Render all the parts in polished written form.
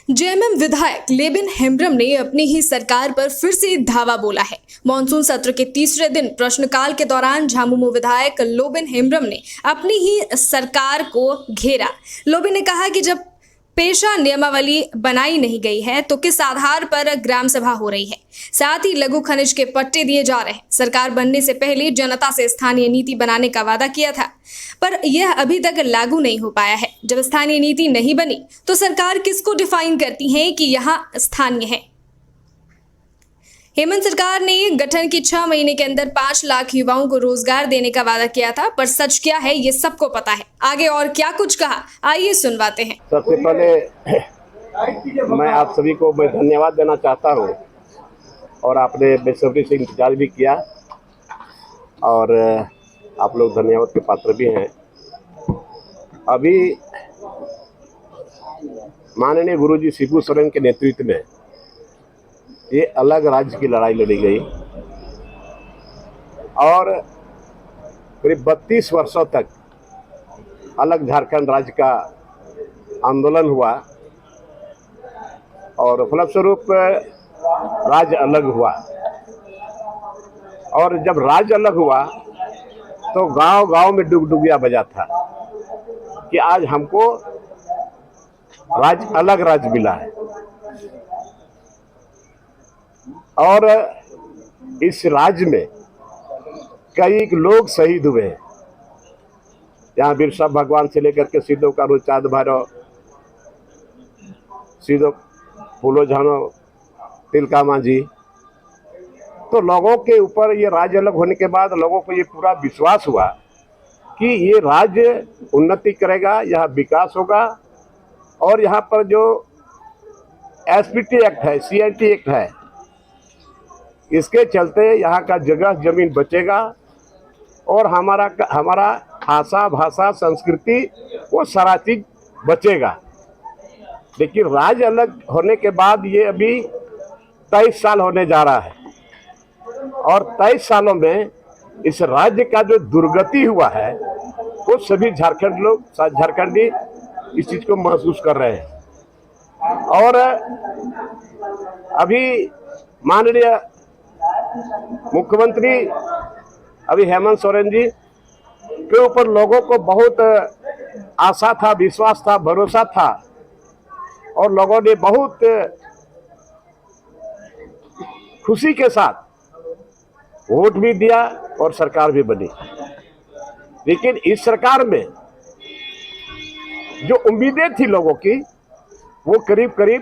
JMM विधायक लेबिन हेम्ब्रम ने अपनी ही सरकार पर फिर से धावा बोला है। मॉनसून सत्र के तीसरे दिन प्रश्नकाल के दौरान झामुमो विधायक लोबिन हेम्ब्रम ने अपनी ही सरकार को घेरा। लोबिन ने कहा कि जब पेशा नियमावली बनाई नहीं गई है तो किस आधार पर ग्राम सभा हो रही है। साथ ही लघु खनिज के पट्टे दिए जा रहे हैं। सरकार बनने से पहले जनता से स्थानीय नीति बनाने का वादा किया था, पर यह अभी तक लागू नहीं हो पाया है। जब स्थानीय नीति नहीं बनी तो सरकार किसको डिफाइन करती है कि यहाँ स्थानीय है। हेमंत सरकार ने गठन की 6 महीने के अंदर 5 लाख युवाओं को रोजगार देने का वादा किया था, पर सच क्या है ये सबको पता है। आगे और क्या कुछ कहा, आइए सुनवाते हैं। सबसे पहले मैं आप सभी को धन्यवाद देना चाहता हूँ और आपने बेसब्री से इंतजार भी किया और आप लोग धन्यवाद के पात्र भी हैं। अभी माननीय गुरुजी शिबू सोरेन के नेतृत्व में ये अलग राज्य की लड़ाई लड़ी गई और करीब 32 वर्षों तक अलग झारखंड राज्य का आंदोलन हुआ और फलस्वरूप राज्य अलग हुआ। और जब राज्य अलग हुआ तो गांव-गांव में डुगडुगिया बजा था कि आज हमको अलग राज्य मिला है। और इस राज्य में कई लोग शहीद हुए हैं। यहाँ बिरसा भगवान से लेकर के सिद्धो कान्हू चाँद भैरव, सिद्धो फूलो झानो, तिलका मांझी। तो लोगों के ऊपर ये राज्य अलग होने के बाद लोगों को ये पूरा विश्वास हुआ कि ये राज्य उन्नति करेगा, यहाँ विकास होगा और यहाँ पर जो एसपीटी एक्ट है, सीएनटी एक्ट है, इसके चलते यहाँ का जगह जमीन बचेगा और हमारा भाषा संस्कृति वो सारा चीज बचेगा। लेकिन राज्य अलग होने के बाद ये अभी 23 साल होने जा रहा है और 23 सालों में इस राज्य का जो दुर्गति हुआ है वो सभी झारखंडी इस चीज को महसूस कर रहे हैं। और अभी माननीय मुख्यमंत्री अभी हेमंत सोरेन जी के ऊपर लोगों को बहुत आशा था, विश्वास था, भरोसा था और लोगों ने बहुत खुशी के साथ वोट भी दिया और सरकार भी बनी। लेकिन इस सरकार में जो उम्मीदें थी लोगों की वो करीब करीब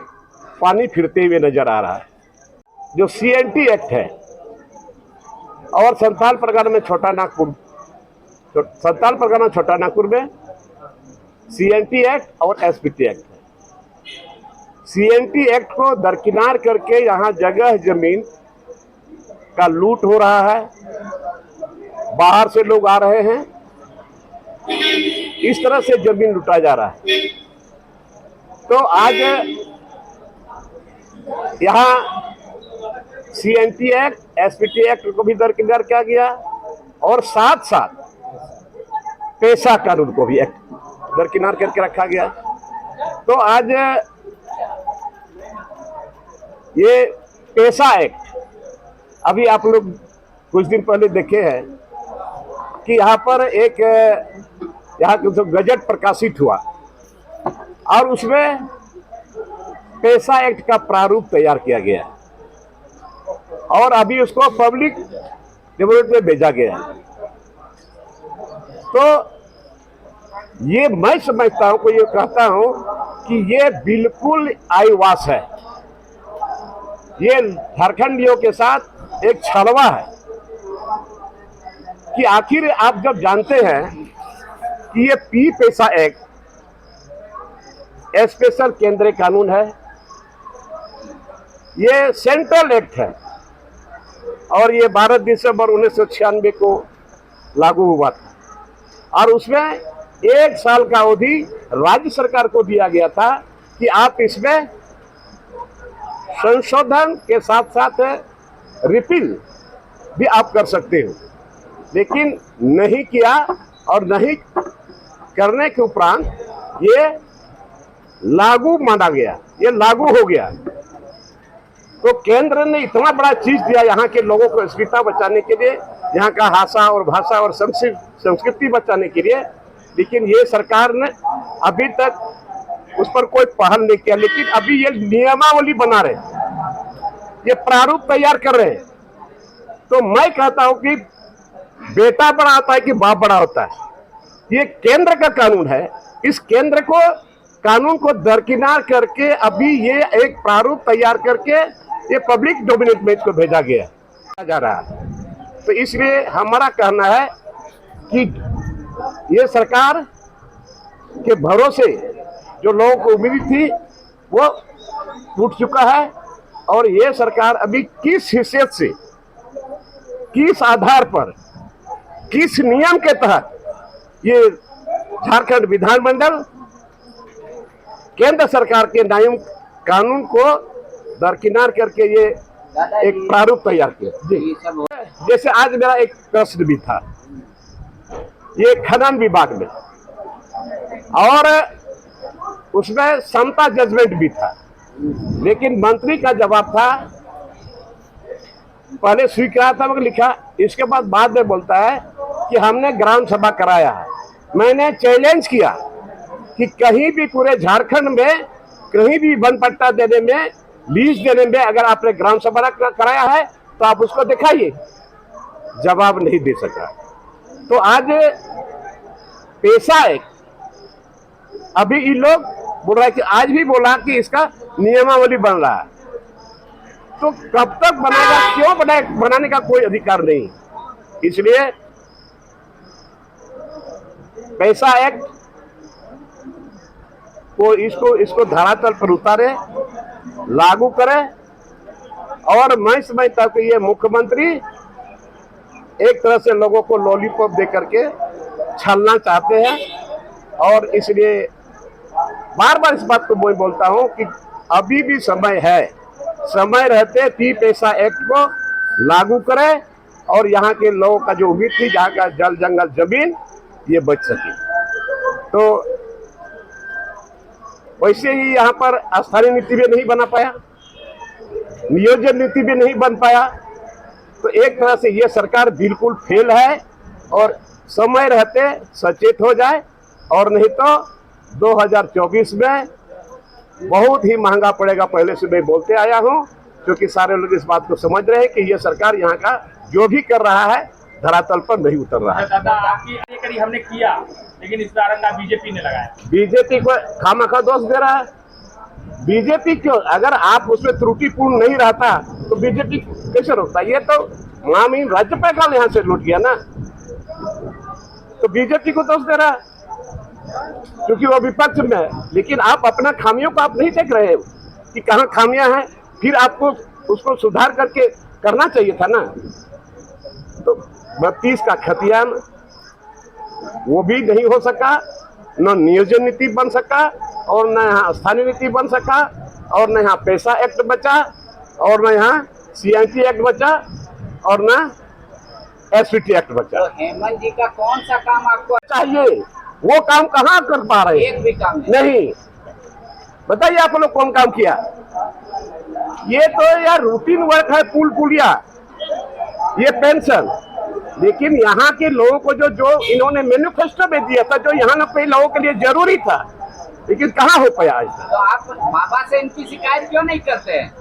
पानी फिरते हुए नजर आ रहा है। जो सीएनटी एक्ट है और संथाल परगना में छोटा नागपुर में सीएनटी एक्ट और एसपीटी एक्ट है। सीएनटी एक्ट को दरकिनार करके यहाँ जगह जमीन का लूट हो रहा है, बाहर से लोग आ रहे हैं, इस तरह से जमीन लूटा जा रहा है। तो आज यहाँ सीएनटी एक्ट, एसपीटी एक्ट को भी दरकिनार किया गया और साथ साथ पेशा कानून को भी दरकिनार करके रखा गया। तो आज ये पेशा एक्ट अभी आप लोग कुछ दिन पहले देखे हैं कि यहाँ पर यहाँ जो गजट प्रकाशित हुआ और उसमें पेशा एक्ट का प्रारूप तैयार किया गया और अभी उसको पब्लिक डिबेट में भेजा गया है। तो ये मैं समझता हूं, ये कहता हूं कि ये बिल्कुल आईवास है। ये झारखंडियों के साथ एक छलवा है कि आखिर आप जब जानते हैं कि ये पेशा एक्ट स्पेशल केंद्रीय कानून है, ये सेंट्रल एक्ट है और ये 12 दिसंबर 1996 को लागू हुआ था और उसमें 1 साल का अवधि राज्य सरकार को दिया गया था कि आप इसमें संशोधन के साथ साथ रिपील भी आप कर सकते हो। लेकिन नहीं किया और नहीं करने के उपरांत ये लागू माना गया, ये लागू हो गया। तो केंद्र ने इतना बड़ा चीज दिया यहाँ के लोगों को अस्मिता बचाने के लिए, यहाँ का भाषा और संस्कृति बचाने के लिए, लेकिन ये सरकार ने अभी तक उस पर कोई पहल नहीं किया। लेकिन अभी ये नियमावली बना रहे, ये प्रारूप तैयार कर रहे हैं। तो मैं कहता हूं कि बेटा बड़ा होता है कि बाप बड़ा होता है, ये केंद्र का कानून है। इस कानून को दरकिनार करके अभी ये एक प्रारूप तैयार करके ये पब्लिक डोमिनेट में इसको भेजा गया जा रहा है। तो इसलिए हमारा कहना है कि ये सरकार के भरोसे जो लोगों को उम्मीद थी वो टूट चुका है। और ये सरकार अभी किस हैसियत से, किस आधार पर, किस नियम के तहत ये झारखंड विधानमंडल केंद्र सरकार के नियम कानून को दरकिनार करके ये एक प्रारूप तैयार किया। जी, जैसे आज मेरा एक प्रश्न भी था ये खनन विभाग में, और उसमें समता जजमेंट भी था, लेकिन मंत्री का जवाब था, पहले स्वीकार था मगर लिखा, इसके बाद में बोलता है कि हमने ग्राम सभा कराया है। मैंने चैलेंज किया कि कहीं भी पूरे झारखंड में कहीं भी वन पट्टा देने में, लीज देने में अगर आपने ग्राम सभा कराया है तो आप उसको दिखाइए। जवाब नहीं दे सका। तो आज पेशा एक अभी इन लोग बोल रहा है कि आज भी बोला कि इसका नियमावली बन रहा है। तो कब तक बनेगा, क्यों बनाने का कोई अधिकार नहीं। इसलिए पैसा एक्ट को इसको धरातल पर उतारे, लागू करे। और मैं समझता हूं कि ये मुख्यमंत्री एक तरह से लोगों को लॉलीपॉप दे करके छलना चाहते हैं। और इसलिए बार बार इस बात को मैं बोलता हूं कि अभी भी समय है, समय रहते 3 पैसा एक्ट को लागू करें और यहाँ के लोगों का जो उम्मीद थी, जहाँ का जल जंगल जमीन ये बच सके। तो वैसे ही यहाँ पर स्थानीय नीति भी नहीं बना पाया, नियोजन नीति भी नहीं बन पाया। तो एक तरह से ये सरकार बिल्कुल फेल है। और समय रहते सचेत हो जाए, और नहीं तो 2024 में बहुत ही महंगा पड़ेगा। पहले से मैं बोलते आया हूँ, क्योंकि सारे लोग इस बात को समझ रहे हैं कि ये सरकार यहाँ का जो भी कर रहा है धरातल पर नहीं उतर रहा है। दादा, आपकी करी हमने किया, लेकिन इस बार अंडा बीजेपी ने लगाया। बीजेपी को खामखा दोष दे रहा है। बीजेपी क्यों, अगर आप उसमें त्रुटिपूर्ण नहीं रहता तो बीजेपी कैसे रोकता। ये तो महामहिम राज्यपाल यहाँ से लूट गया ना, तो बीजेपी को दोष दे रहा है क्योंकि वो विपक्ष में है। लेकिन आप अपना खामियों को आप नहीं देख रहे हो कि कहाँ खामियां हैं, फिर आपको उसको सुधार करके करना चाहिए था ना। तो 32 का खतियान वो भी नहीं हो सका, न नियोजन नीति बन सका, और न यहाँ स्थानीय नीति बन सका, और न यहाँ पैसा एक्ट बचा, और न यहाँ CIT एक्ट बचा, और न SVT एक्ट बचा। तो हेमंत जी का कौन सा काम आपको चाहिए, वो काम कहाँ कर पा रहे हैं? एक भी काम नहीं। बताइए आप लोग कौन काम किया? ये तो यार रूटीन वर्क है, पुल पुलिया, ये पेंशन। लेकिन यहाँ के लोगों को जो इन्होंने मैनिफेस्टो में दिया था, जो यहाँ पे लोगों के लिए जरूरी था, लेकिन कहाँ हो पाया आज तक। तो आप बाबा से इनकी शिकायत क्यों नहीं करते हैं?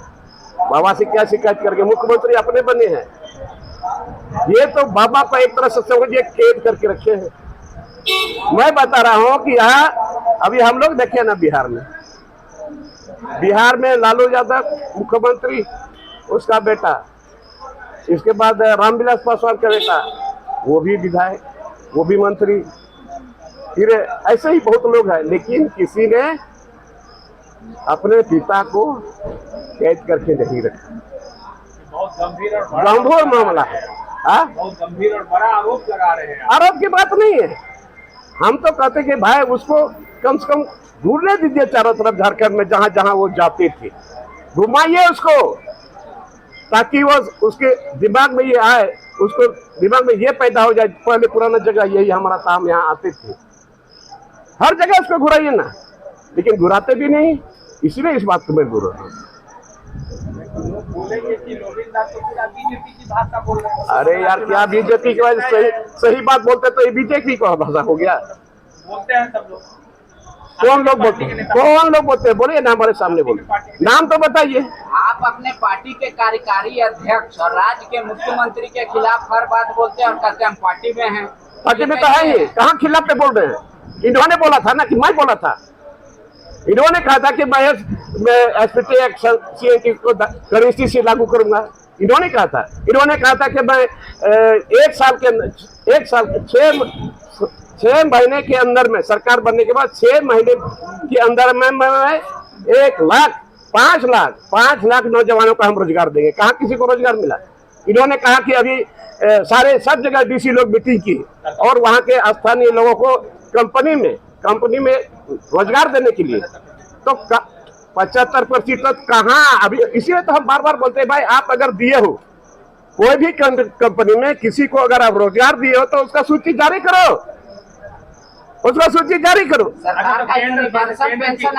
बाबा से क्या शिकायत करके, मुख्यमंत्री अपने बने हैं। ये तो बाबा को एक तरह से समझिए कैद करके रखे हैं। मैं बता रहा हूँ कि यहाँ अभी हम लोग देखे ना, बिहार में लालू यादव मुख्यमंत्री, उसका बेटा, इसके बाद रामविलास पासवान का बेटा, वो भी विधायक, वो भी मंत्री, फिर ऐसे ही बहुत लोग हैं। लेकिन किसी ने अपने पिता को कैद करके नहीं रखा। बहुत गंभीर और गंभीर मामला है। बहुत गंभीर और बड़ा आरोप लगा रहे हैं। आरोप की बात नहीं है, हम तो कहते कि भाई उसको कम से कम घूमने दीजिए चारों तरफ झारखंड में, जहां जहां वो जाते थे, घुमाइए उसको, ताकि वो उसके दिमाग में ये आए, उसको दिमाग में ये पैदा हो जाए, पहले पुराना जगह यही हमारा था, हम यहाँ आते थे। हर जगह उसको घुराइए ना, लेकिन घुराते भी नहीं। इसलिए इस बात को मैं बोल रहा हूँ। बोलेंगे कि लोबिंदा तो पूरा बीजेपी की भाषा बोल रहे हैं। अरे यार, क्या बीजेपी की वजह से सही बात बोलते तो ये बीजेपी का भाषा हो गया? बोलते हैं सब लोग। कौन लोग बोलते हैं? कौन लोग बोलते हैं? बोलिए ना, हमारे सामने बोलिए, नाम तो बताइए। आप अपने पार्टी के कार्यकारी अध्यक्ष और राज्य के मुख्यमंत्री के खिलाफ हर बात बोलते हैं और कहते हैं हम पार्टी में हैं। पार्टी में तो है ही, कहाँ खिलाफ पे बोल रहे हैं? इन्होंने बोला था ना, कि मैं बोला था? इन्होंने कहा था कि मैं एसपीटी एक्ट को कड़ी से लागू करूंगा। इन्होंने कहा था। इन्होंने कहा था कि मैं 6 महीने के अंदर में, सरकार बनने के बाद 6 महीने के अंदर में मैं 5 लाख नौजवानों को हम रोजगार देंगे। कहाँ किसी को रोजगार मिला? इन्होंने कहा कि अभी सब जगह डीसी लोग मीटिंग की और वहाँ के स्थानीय लोगों को कंपनी में रोजगार देने के लिए। तो 75% कहाँ? अभी इसीलिए तो हम बार बार बोलते हैं, भाई आप अगर दिए हो कोई भी कंपनी में किसी को अगर आप रोजगार दिए हो तो उसका सूची जारी करो, सरकार का पेंशन